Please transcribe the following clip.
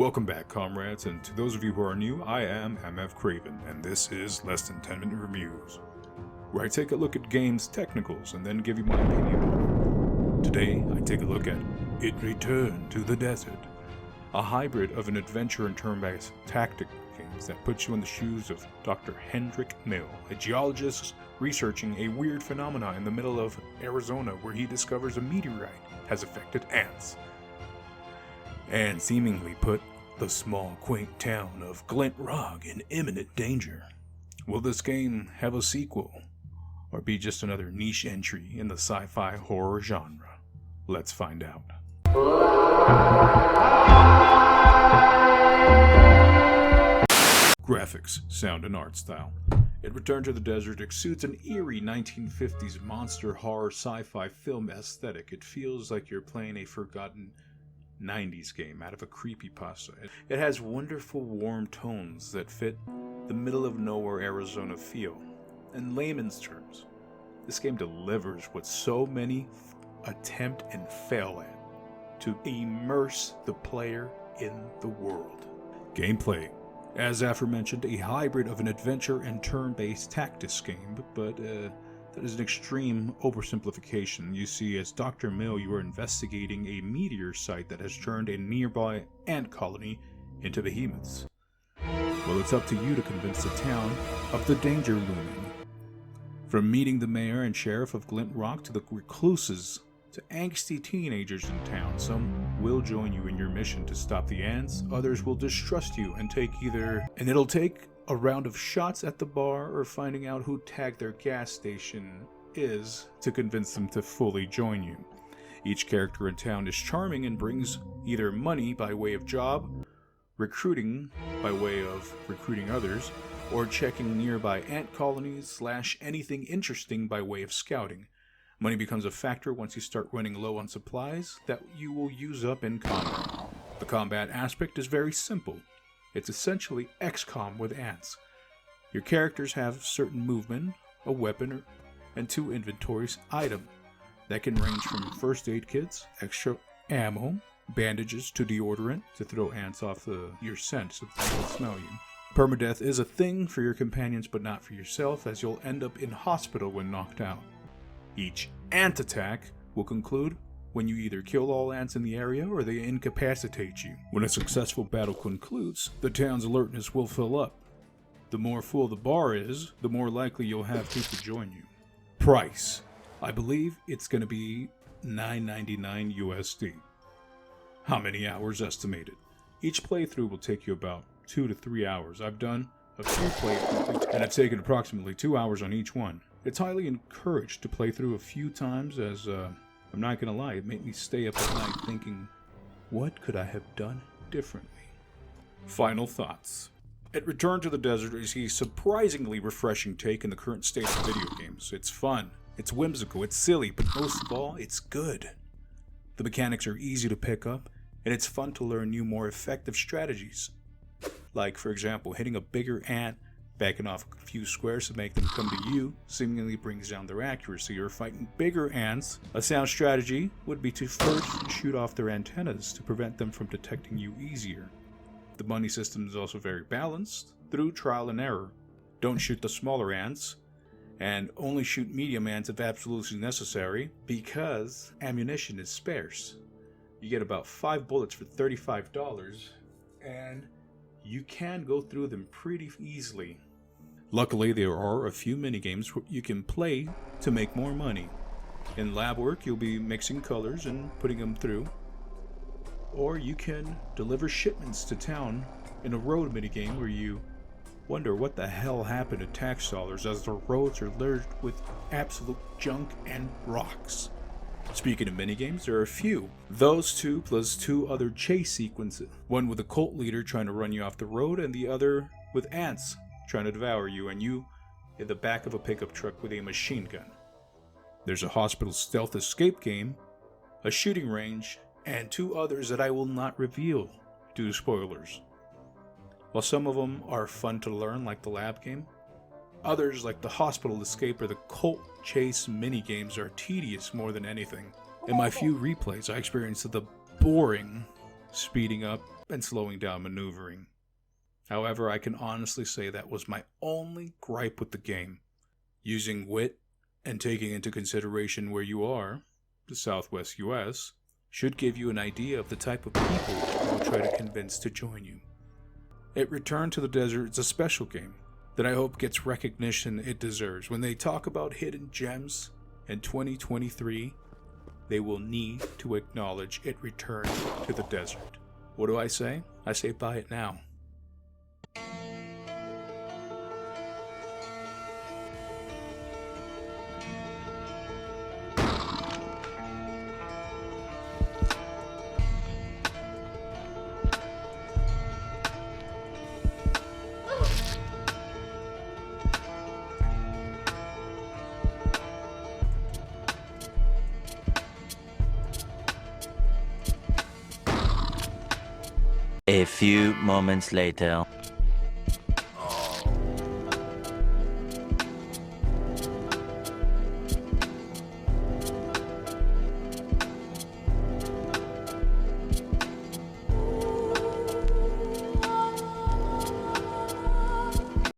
Welcome back, comrades, and to those of you who are new, I am MF Kraven, and this is Less Than 10 Minute Reviews, where I take a look at games' technicals and then give you my opinion on it. Today, I take a look at It Returned to the Desert, a hybrid of an adventure and turn-based tactic games that puts you in the shoes of Dr. Hendrik Mill, a geologist researching a weird phenomena in the middle of Arizona where he discovers a meteorite has affected ants and seemingly put the small, quaint town of Glint Rock in imminent danger. Will this game have a sequel, or be just another niche entry in the sci-fi horror genre? Let's find out. Graphics, sound, and art style. It Returned to the Desert exudes an eerie 1950s monster horror sci-fi film aesthetic. It feels like you're playing a forgotten 90s game out of a creepypasta. It has wonderful warm tones that fit the middle of nowhere Arizona feel. In layman's terms, this game delivers what so many attempt and fail at, to immerse the player in the world. Gameplay. As aforementioned, a hybrid of an adventure and turn-based tactics game, but that is an extreme oversimplification. You see, as Dr. Mill, you are investigating a meteor site that has turned a nearby ant colony into behemoths. Well, it's up to you to convince the town of the danger looming. From meeting the mayor and sheriff of Glint Rock to the recluses to angsty teenagers in town, some will join you in your mission to stop the ants, others will distrust you and it'll take a round of shots at the bar or finding out who tagged their gas station is to convince them to fully join you. Each character in town is charming and brings either money by way of job, recruiting by way of recruiting others, or checking nearby ant colonies / anything interesting by way of scouting. Money becomes a factor once you start running low on supplies that you will use up in combat. The combat aspect is very simple. It's essentially XCOM with ants. Your characters have certain movement, a weapon, and 2 inventories item that can range from first aid kits, extra ammo, bandages to deodorant to throw ants off your scent so they don't smell you. Permadeath is a thing for your companions but not for yourself, as you'll end up in hospital when knocked out. Each ant attack will conclude when you either kill all ants in the area or they incapacitate you. When a successful battle concludes, the town's alertness will fill up. The more full the bar is, the more likely you'll have people join you. Price. I believe it's going to be $9.99 USD. How many hours estimated? Each playthrough will take you about 2 to 3 hours. I've done a few playthroughs and I've taken approximately 2 hours on each one. It's highly encouraged to play through a few times, as I'm not gonna lie, it made me stay up at night thinking, what could I have done differently? Final thoughts. It Returned to the Desert is a surprisingly refreshing take in the current state of video games. It's fun, it's whimsical, it's silly, but most of all, it's good. The mechanics are easy to pick up, and it's fun to learn new, more effective strategies. Like, for example, hitting a bigger ant, backing off a few squares to make them come to you seemingly brings down their accuracy. Or fighting bigger ants, a sound strategy would be to first shoot off their antennas to prevent them from detecting you easier. The money system is also very balanced through trial and error. Don't shoot the smaller ants, and only shoot medium ants if absolutely necessary, because ammunition is scarce. You get about 5 bullets for $35, and you can go through them pretty easily. Luckily, there are a few minigames you can play to make more money. In lab work, you'll be mixing colors and putting them through. Or you can deliver shipments to town in a road minigame where you wonder what the hell happened to tax dollars as the roads are littered with absolute junk and rocks. Speaking of minigames, there are a few. Those 2 plus 2 other chase sequences. One with a cult leader trying to run you off the road, and the other with ants trying to devour you, and you in the back of a pickup truck with a machine gun. There's a hospital stealth escape game, a shooting range, and 2 others that I will not reveal due to spoilers. While some of them are fun to learn, like the lab game, others, like the hospital escape or the cult chase minigames, are tedious more than anything. In my few replays, I experienced the boring speeding up and slowing down maneuvering. However, I can honestly say that was my only gripe with the game. Using wit and taking into consideration where you are, the Southwest US, should give you an idea of the type of people you will try to convince to join you. It Return to the Desert is a special game that I hope gets recognition it deserves. When they talk about hidden gems in 2023, they will need to acknowledge It Return to the Desert. What do I say? I say buy it now. A few moments later.